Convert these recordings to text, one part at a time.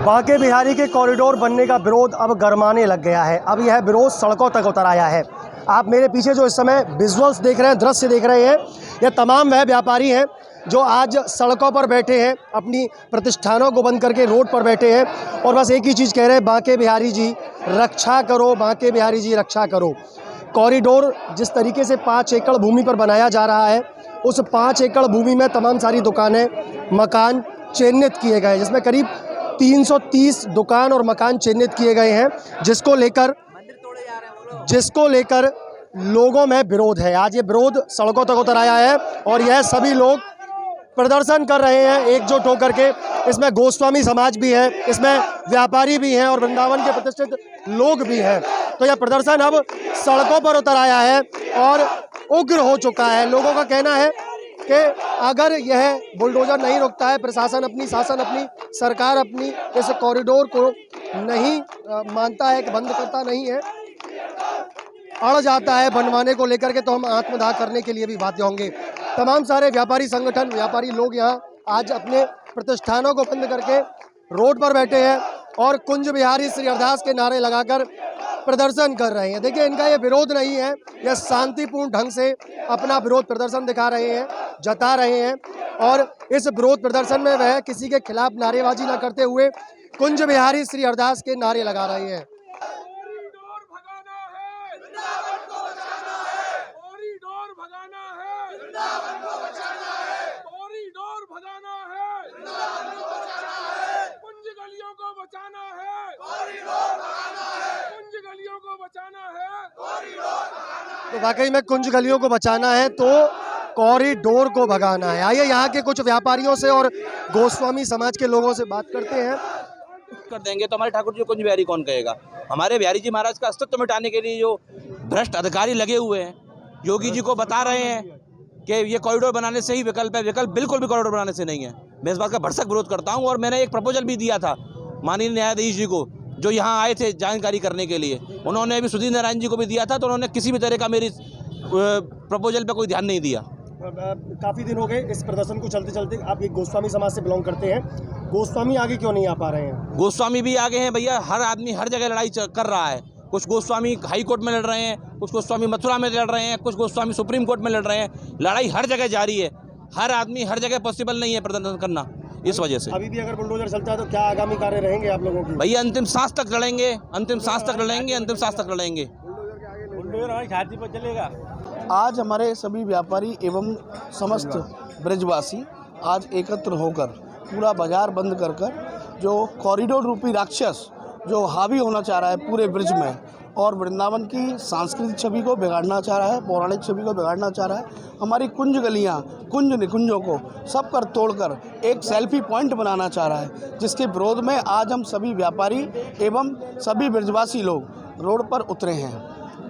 बांके बिहारी के कॉरिडोर बनने का विरोध अब गरमाने लग गया है। अब यह विरोध सड़कों तक उतर आया है। आप मेरे पीछे जो इस समय विजुअल्स देख रहे हैं, दृश्य देख रहे हैं, ये तमाम वह व्यापारी हैं जो आज सड़कों पर बैठे हैं, अपनी प्रतिष्ठानों को बंद करके रोड पर बैठे हैं और बस एक ही चीज़ कह रहे हैं, बांके बिहारी जी रक्षा करो, बांके बिहारी जी रक्षा करो। कॉरिडोर जिस तरीके से 5 एकड़ भूमि पर बनाया जा रहा है, उस 5 एकड़ भूमि में तमाम सारी दुकानें, मकान चिन्हित किए गए, जिसमें करीब 330 दुकान और मकान चिन्हित किए गए हैं, जिसको लेकर लोगों में विरोध है। आज ये विरोध सड़कों तक उतर आया है और यह सभी लोग प्रदर्शन कर रहे हैं एकजुट होकर के। इसमें गोस्वामी समाज भी है, इसमें व्यापारी भी हैं और वृंदावन के प्रतिष्ठित लोग भी हैं। तो यह प्रदर्शन अब सड़कों पर उतर आया है और उग्र हो चुका है। लोगों का कहना है कि अगर यह बुलडोजर नहीं रुकता है, प्रशासन अपनी, शासन अपनी, सरकार अपनी इस कॉरिडोर को नहीं मानता है, कि बंद करता नहीं है, अड़ जाता है बनवाने को लेकर के, तो हम आत्मदाह करने के लिए भी बाध्य होंगे। तमाम सारे व्यापारी संगठन, व्यापारी लोग यहाँ आज अपने प्रतिष्ठानों को बंद करके रोड पर बैठे हैं और कुंज बिहारी श्री अरदास के नारे लगाकर प्रदर्शन कर रहे हैं। देखिए, इनका ये विरोध नहीं है, यह शांतिपूर्ण ढंग से अपना विरोध प्रदर्शन दिखा रहे हैं, जता रहे हैं और इस विरोध प्रदर्शन में वह किसी के खिलाफ नारेबाजी न करते हुए कुंज बिहारी श्री अरदास के नारे लगा रहे हैं। तो वाकई में कुंज गलियों को बचाना है तो कॉरिडोर को भगाना है। आइए यहाँ के कुछ व्यापारियों से और गोस्वामी समाज के लोगों से बात करते हैं। कर देंगे तो हमारे ठाकुर जी कुंज बिहारी कौन कहेगा। हमारे बिहारी जी महाराज का अस्तित्व मिटाने के लिए जो भ्रष्ट अधिकारी लगे हुए हैं, योगी जी को बता रहे हैं कि ये कॉरिडोर बनाने से ही विकल्प है। विकल्प बिल्कुल भी कॉरिडोर बनाने से नहीं है। मैं इस बात का भरसक विरोध करता हूँ और मैंने एक प्रपोजल भी दिया था माननीय न्यायाधीश जी को, जो यहाँ आए थे जानकारी करने के लिए। उन्होंने भी सुधीर नारायण जी को भी दिया था, तो उन्होंने किसी भी तरह का मेरी प्रपोजल पे कोई ध्यान नहीं दिया। काफ़ी दिन हो गए इस प्रदर्शन को चलते चलते। आप एक गोस्वामी समाज से बिलोंग करते हैं, गोस्वामी आगे क्यों नहीं आ पा रहे हैं? गोस्वामी भी आगे हैं भैया। हर आदमी हर जगह लड़ाई कर रहा है। कुछ गोस्वामी हाई कोर्ट में लड़ रहे हैं, कुछ गोस्वामी मथुरा में लड़ रहे हैं, कुछ गोस्वामी सुप्रीम कोर्ट में लड़ रहे हैं। लड़ाई हर जगह जारी है। हर आदमी हर जगह पॉसिबल नहीं है प्रदर्शन करना। इस वजह से अभी भी अगर बुलडोजर चलता है तो क्या आगामी कार्य रहेंगे आप लोगों के? भैया अंतिम सांस तक लड़ेंगे, अंतिम सांस तक लड़ेंगे, अंतिम सांस तक लड़ेंगे। बुलडोजर हमारी छाती पर चलेगा। आज हमारे सभी व्यापारी एवं समस्त ब्रजवासी आज एकत्र होकर पूरा बाजार बंद कर जो कॉरिडोर रूपी राक्षस जो हावी होना चाह रहा है पूरे ब्रिज में और वृंदावन की सांस्कृतिक छवि को बिगाड़ना चाह रहा है, पौराणिक छवि को बिगाड़ना चाह रहा है, हमारी कुंज गलियां, कुंज निकुंजों को सब कर तोड़कर एक सेल्फी पॉइंट बनाना चाह रहा है, जिसके विरोध में आज हम सभी व्यापारी एवं सभी ब्रजवासी लोग रोड पर उतरे हैं।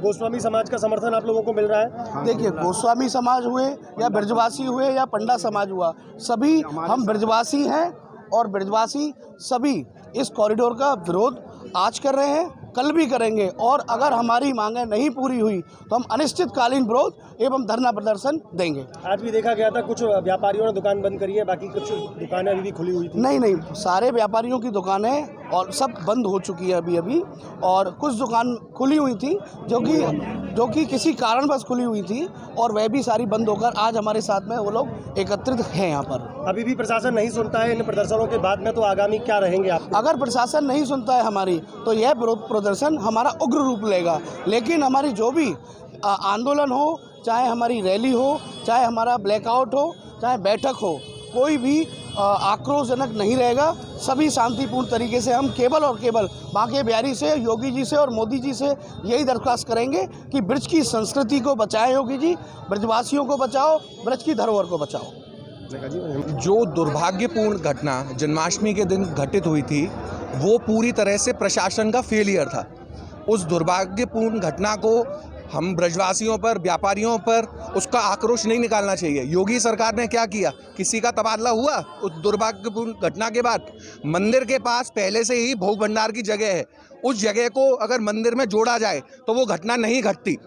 गोस्वामी समाज का समर्थन आप लोगों को मिल रहा है? देखिए, गोस्वामी समाज हुए या ब्रजवासी हुए या पंडा समाज हुआ, सभी हम ब्रजवासी हैं और ब्रजवासी सभी इस कॉरिडोर का विरोध आज कर रहे हैं, कल भी करेंगे और अगर हमारी मांगें नहीं पूरी हुई तो हम अनिश्चितकालीन विरोध एवं धरना प्रदर्शन देंगे। आज भी देखा गया था कुछ व्यापारियों ने दुकान बंद करी है, बाकी कुछ दुकानें अभी भी खुली हुई थी। नहीं, सारे व्यापारियों की दुकानें और सब बंद हो चुकी है अभी और कुछ दुकान खुली हुई थी जो कि किसी कारणवश खुली हुई थी और वह भी सारी बंद होकर आज हमारे साथ में वो लोग एकत्रित हैं यहाँ पर। अभी भी प्रशासन नहीं सुनता है इन प्रदर्शनों के बाद में, तो आगामी क्या रहेंगे आप? अगर प्रशासन नहीं सुनता है हमारी तो यह प्रदर्शन हमारा उग्र रूप लेगा। लेकिन हमारी जो भी आंदोलन हो, चाहे हमारी रैली हो, चाहे हमारा ब्लैकआउट हो, चाहे बैठक हो, कोई भी आक्रोशजनक नहीं रहेगा। सभी शांतिपूर्ण तरीके से हम केवल और केवल बांके बिहारी से, योगी जी से और मोदी जी से यही दरख्वास्त करेंगे कि ब्रज की संस्कृति को बचाएं योगी जी, ब्रजवासियों को बचाओ, ब्रज की धरोहर को बचाओ। जो दुर्भाग्यपूर्ण घटना जन्माष्टमी के दिन घटित हुई थी वो पूरी तरह से प्रशासन का फेलियर था। उस दुर्भाग्यपूर्ण घटना को हम ब्रजवासियों पर, व्यापारियों पर उसका आक्रोश नहीं निकालना चाहिए। योगी सरकार ने क्या किया? किसी का तबादला हुआ उस दुर्भाग्यपूर्ण घटना के बाद? मंदिर के पास पहले से ही भोग भंडार की जगह है, उस जगह को अगर मंदिर में जोड़ा जाए तो वो घटना नहीं घटती।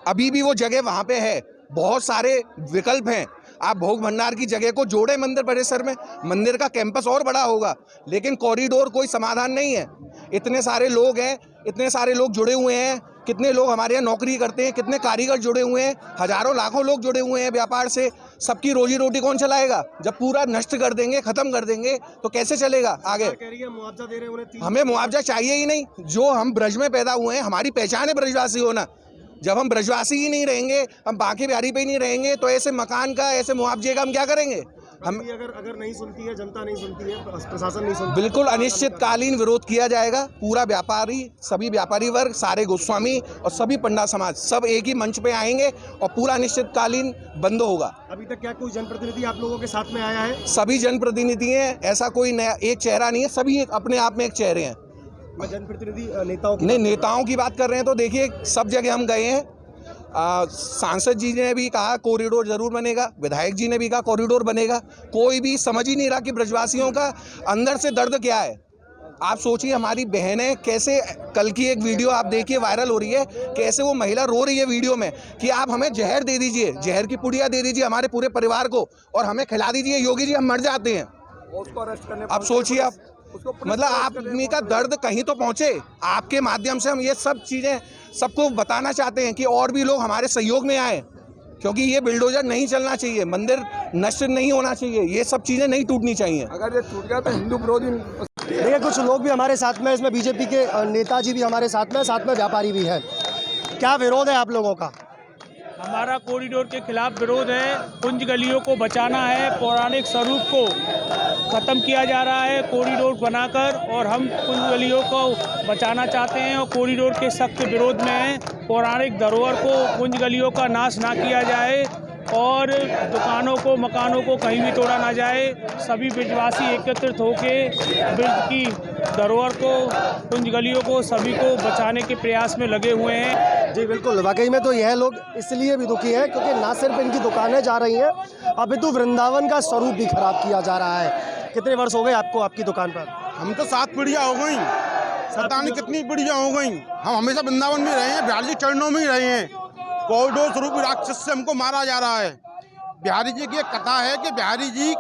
अभी भी वो जगह वहाँ पे है। बहुत सारे विकल्प हैं। आप भोग भंडार की जगह को जोड़े मंदिर परिसर में, मंदिर का कैंपस और बड़ा होगा, लेकिन कॉरिडोर कोई समाधान नहीं है। इतने सारे लोग हैं, इतने सारे लोग जुड़े हुए हैं, कितने लोग हमारे यहाँ नौकरी करते हैं, कितने कारीगर जुड़े हुए हैं, हजारों लाखों लोग जुड़े हुए हैं व्यापार से। सबकी रोजी रोटी कौन चलाएगा? जब पूरा नष्ट कर देंगे, खत्म कर देंगे तो कैसे चलेगा आगे? कह रही है मुआवजा दे रहे हैं उन्हें, हमें मुआवजा चाहिए ही नहीं। जो हम ब्रज में पैदा हुए हैं, हमारी पहचान है ब्रजवासी होना। जब हम ब्रजवासी ही नहीं रहेंगे, हम बांके बिहारी पे ही नहीं रहेंगे, तो ऐसे मकान का, ऐसे मुआवजे का हम क्या करेंगे? हम अगर नहीं सुनती है, जनता नहीं सुनती है, प्रशासन नहीं सुनती, बिल्कुल अनिश्चितकालीन विरोध किया जाएगा। पूरा व्यापारी, सभी व्यापारी वर्ग, सारे गोस्वामी और सभी पंडा समाज सब एक ही मंच पे आएंगे और पूरा अनिश्चितकालीन बंद होगा। अभी तक क्या कोई जनप्रतिनिधि आप लोगों के साथ में आया है? सभी जनप्रतिनिधि हैं, ऐसा कोई नया एक चेहरा नहीं है, सभी अपने आप में एक चेहरे हैं। मैं जनप्रतिनिधि नेताओं की नहीं, नेताओं की बात कर रहे हैं तो देखिए सब जगह हम गए हैं। सांसद जी ने भी कहा कॉरिडोर जरूर बनेगा, विधायक जी ने भी कहा कॉरिडोर बनेगा। कोई भी समझ ही नहीं रहा कि ब्रजवासियों का अंदर से दर्द क्या है। आप सोचिए, हमारी बहनें कैसे, कल की एक वीडियो आप देखिए वायरल हो रही है, कैसे वो महिला रो रही है वीडियो में कि आप हमें जहर दे दीजिए, जहर की पुड़िया दे दीजिए हमारे पूरे परिवार को और हमें खिला दीजिए, योगी जी हम मर जाते हैं। आप सोचिए, आप मतलब आदमी का दर्द कहीं तो पहुंचे। आपके माध्यम से हम ये सब चीजें सबको बताना चाहते हैं कि और भी लोग हमारे सहयोग में आए, क्योंकि ये बिल्डोजर नहीं चलना चाहिए, मंदिर नष्ट नहीं होना चाहिए, ये सब चीजें नहीं टूटनी चाहिए। अगर ये टूट गया तो हिंदू विरोधी। देखिए कुछ लोग भी हमारे साथ में, इसमें बीजेपी के नेताजी भी हमारे साथ में व्यापारी भी हैं। क्या विरोध है आप लोगों का? हमारा कॉरिडोर के खिलाफ विरोध है। कुंज गलियों को बचाना है, पौराणिक स्वरूप को ख़त्म किया जा रहा है कॉरिडोर बनाकर, और हम कुंज गलियों को बचाना चाहते हैं और कॉरिडोर के सख्त विरोध में हैं। पौराणिक धरोहर को, कुंज गलियों का नाश ना किया जाए और दुकानों को, मकानों को कहीं भी तोड़ा ना जाए। सभी ब्रजवासी एकत्रित होकर ब्रज की धरोहर को, कुंज गलियों को, सभी को बचाने के प्रयास में लगे हुए हैं। जी बिल्कुल, वाकई में तो यह लोग इसलिए भी दुखी हैं क्योंकि ना सिर्फ इनकी दुकानें जा रही हैं, अपितु वृंदावन का स्वरूप भी खराब किया जा रहा है। कितने वर्ष हो गए आपको आपकी दुकान पर? हम तो 7 पीढ़ियाँ हो गई, पता नहीं कितनी पीढ़ियाँ हो गई। हम हमेशा वृंदावन में रहे हैं, बिहारी जी चरणों में ही रहे हैं। कॉरिडोर स्वरूप राक्षस से हमको मारा जा रहा है। बिहारी जी की एक कथा है कि बिहारी जी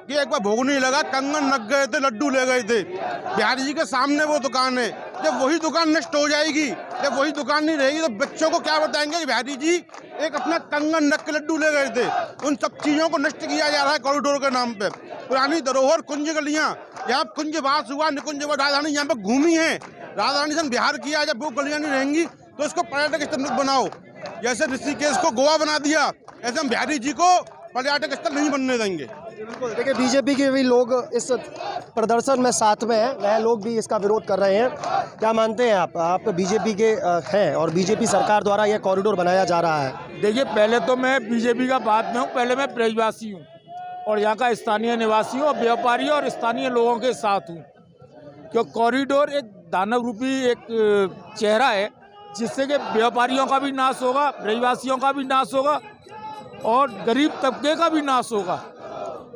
कि एक बार भोग नहीं लगा, कंगन रख गए थे, लड्डू ले गए थे। बिहारी जी के सामने वो दुकान है। जब वही दुकान नष्ट हो जाएगी, जब वही दुकान नहीं रहेगी, तो बच्चों को क्या बताएंगे कि बिहारी जी एक अपना कंगन रख के लड्डू ले गए थे। उन सब चीज़ों को नष्ट किया जा रहा है कॉरिडोर के नाम पे। पुरानी धरोहर, कुंज गलियाँ, यहाँ कुंज वास हुआ, निकुंज राजधानी यहाँ पे घूमी है, राजधानी से बिहार किया। जब वो गलियाँ नहीं रहेंगी तो इसको पर्यटक स्थल बनाओ। जैसे ऋषिकेश को गोवा बना दिया, ऐसे हम बिहारी जी को पर्यटक स्थल नहीं बनने देंगे। बिल्कुल, देखिए बीजेपी के भी लोग इस प्रदर्शन में साथ में हैं, वह लोग भी इसका विरोध कर रहे हैं। क्या मानते हैं आप बीजेपी के हैं और बीजेपी सरकार द्वारा यह कॉरिडोर बनाया जा रहा है? देखिए, पहले तो मैं बीजेपी का बात में हूँ, पहले मैं ब्रजवासी हूँ और यहाँ का स्थानीय निवासी हूँ और व्यापारी और स्थानीय लोगों के साथ हूँ। क्योंकि कॉरिडोर एक दानव रूपी एक चेहरा है, जिससे कि व्यापारियों का भी नाश होगा, ब्रजवासियों का भी नाश होगा और गरीब तबके का भी नाश होगा।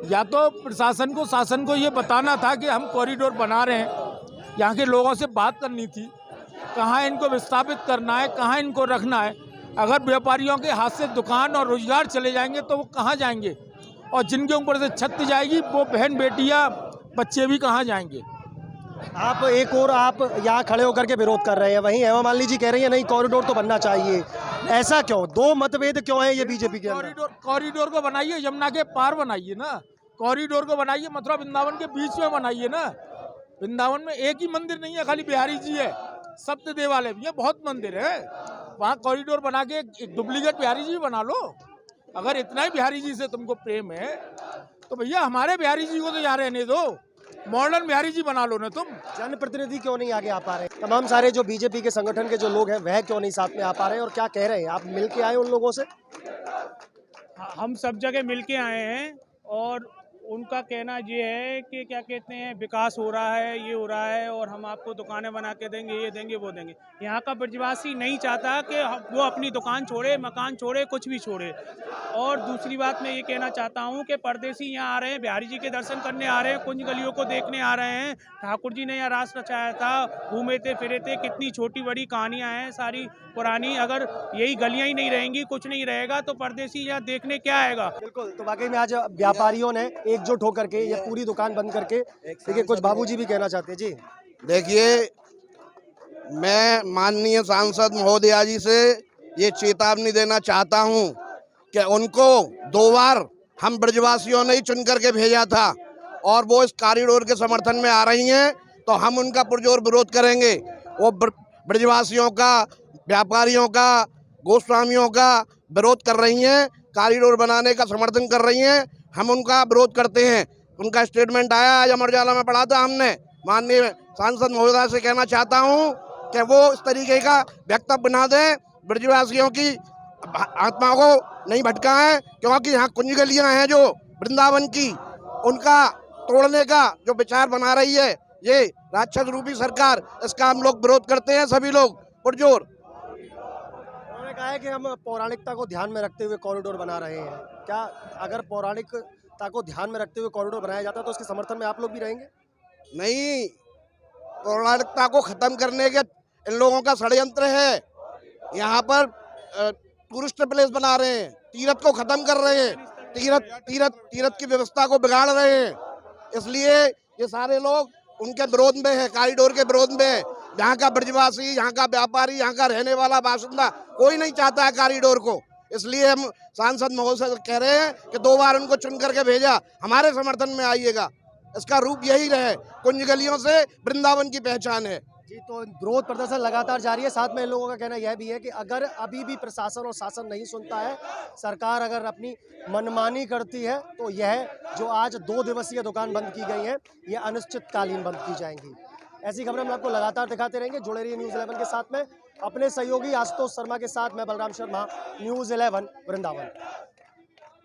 या तो प्रशासन को, शासन को ये बताना था कि हम कॉरिडोर बना रहे हैं, यहाँ के लोगों से बात करनी थी, कहाँ इनको विस्थापित करना है, कहाँ इनको रखना है। अगर व्यापारियों के हाथ से दुकान और रोजगार चले जाएंगे तो वो कहाँ जाएंगे, और जिनके ऊपर से छत जाएगी वो बहन बेटियाँ बच्चे भी कहाँ जाएंगे। आप एक और आप यहाँ खड़े होकर के विरोध कर रहे हैं, वहीं हेमा मालिनी जी कह रही है नहीं कॉरिडोर तो बनना चाहिए। ऐसा क्यों? दो मतभेद क्यों है ये बीजेपी के अंदर? कॉरिडोर को बनाइए, यमुना के पार बनाइए ना, कॉरिडोर को बनाइए, मथुरा वृंदावन के बीच में बनाइए ना। वृंदावन में एक ही मंदिर नहीं है, खाली बिहारी जी है, सप्त देवालय भी है, बहुत मंदिर है। वहाँ कॉरिडोर बना के एक डुप्लीकेट बिहारी जी बना लो। अगर इतना ही बिहारी जी से तुमको प्रेम है तो भैया हमारे बिहारी जी को तो यहाँ रहने दो, मॉडर्न बिहारी जी बना लो ना तुम। जनप्रतिनिधि क्यों नहीं आगे आ पा रहे? तमाम सारे जो बीजेपी के संगठन के जो लोग हैं वह क्यों नहीं साथ में आ पा रहे हैं और क्या कह रहे हैं? आप मिल के आए उन लोगों से? हम सब जगह मिल के आए हैं और उनका कहना ये है कि क्या कहते हैं विकास हो रहा है, ये हो रहा है और हम आपको दुकानें बना के देंगे, ये देंगे, वो देंगे। यहाँ का ब्रजवासी नहीं चाहता कि वो अपनी दुकान छोड़े, मकान छोड़े, कुछ भी छोड़े। और दूसरी बात मैं ये कहना चाहता हूँ कि परदेसी यहाँ आ रहे हैं, बिहारी जी के दर्शन करने आ रहे हैं, कुंज गलियों को देखने आ रहे हैं। ठाकुर जी ने यहाँ रास रचाया था, घूमे थे फिरे थे, कितनी छोटी बड़ी कहानियाँ हैं सारी पुरानी। अगर यही गलियाँ ही नहीं रहेंगी, कुछ नहीं रहेगा, तो परदेसी यहाँ देखने क्या आएगा। बिल्कुल, तो वाकई में आज व्यापारियों ने एकजुट होकर के ये पूरी दुकान बंद करके, देखिए कुछ बाबूजी भी कहना चाहते हैं जी। देखिए, मैं माननीय सांसद महोदया जी से ये चेतावनी देना चाहता हूं कि उनको 2 बार हम ब्रजवासियों ने ही चुन करके भेजा था और वो इस कॉरिडोर के समर्थन में आ रही हैं, तो हम उनका पुरजोर विरोध करेंगे। वो ब्रजवासियों का, व्यापारियों का, गोस्वामियों का विरोध कर रही हैं, कॉरिडोर बनाने का समर्थन कर रही हैं, हम उनका विरोध करते हैं। उनका स्टेटमेंट आया, आज अमर उजाला में पढ़ा था हमने। माननीय सांसद महोदय से कहना चाहता हूं कि वो इस तरीके का वक्तव्य बना दें, ब्रजवासियों की आत्मा को नहीं भटकाएं, क्योंकि यहाँ कुंज गलियाँ हैं जो वृंदावन की, उनका तोड़ने का जो विचार बना रही है ये राक्षस रूपी सरकार, इसका हम लोग विरोध करते हैं, सभी लोग पुरजोर। उन्होंने कहा है कि हम पौराणिकता को ध्यान में रखते हुए कॉरिडोर बना रहे हैं। क्या अगर पौराणिकता को ध्यान में रखते हुए कॉरिडोर बनाया जाता है तो उसके समर्थन में आप लोग भी रहेंगे? नहीं, पौराणिकता को खत्म करने के इन लोगों का षड्यंत्र है। यहाँ पर टूरिस्ट प्लेस बना रहे हैं, तीर्थ को खत्म कर रहे हैं, तीर्थ की व्यवस्था को बिगाड़ रहे हैं। इसलिए ये सारे लोग उनके विरोध में है, कॉरिडोर के विरोध में है। यहाँ का ब्रजवासी, यहाँ का व्यापारी, यहाँ का रहने वाला बाशिंदा कोई नहीं चाहता है कॉरिडोर को। इसलिए हम सांसद महोदय से कह रहे हैं कि 2 बार उनको चुन करके भेजा, हमारे समर्थन में आइएगा। इसका रूप यही रहे, कुंज गलियों से वृंदावन की पहचान है जी। तो विरोध प्रदर्शन लगातार जारी है। साथ में इन लोगों का कहना यह भी है कि अगर अभी भी प्रशासन और शासन नहीं सुनता है, सरकार अगर अपनी मनमानी करती है, तो यह जो आज 2 दिवसीय दुकान बंद की गई है, ये अनिश्चितकालीन बंद की जाएंगी। ऐसी खबरें हम आपको लगातार दिखाते रहेंगे। जुड़े रहिए न्यूज़ 11 के साथ में। अपने सहयोगी आशुतोष शर्मा के साथ मैं बलराम शर्मा, न्यूज़ 11 वृंदावन।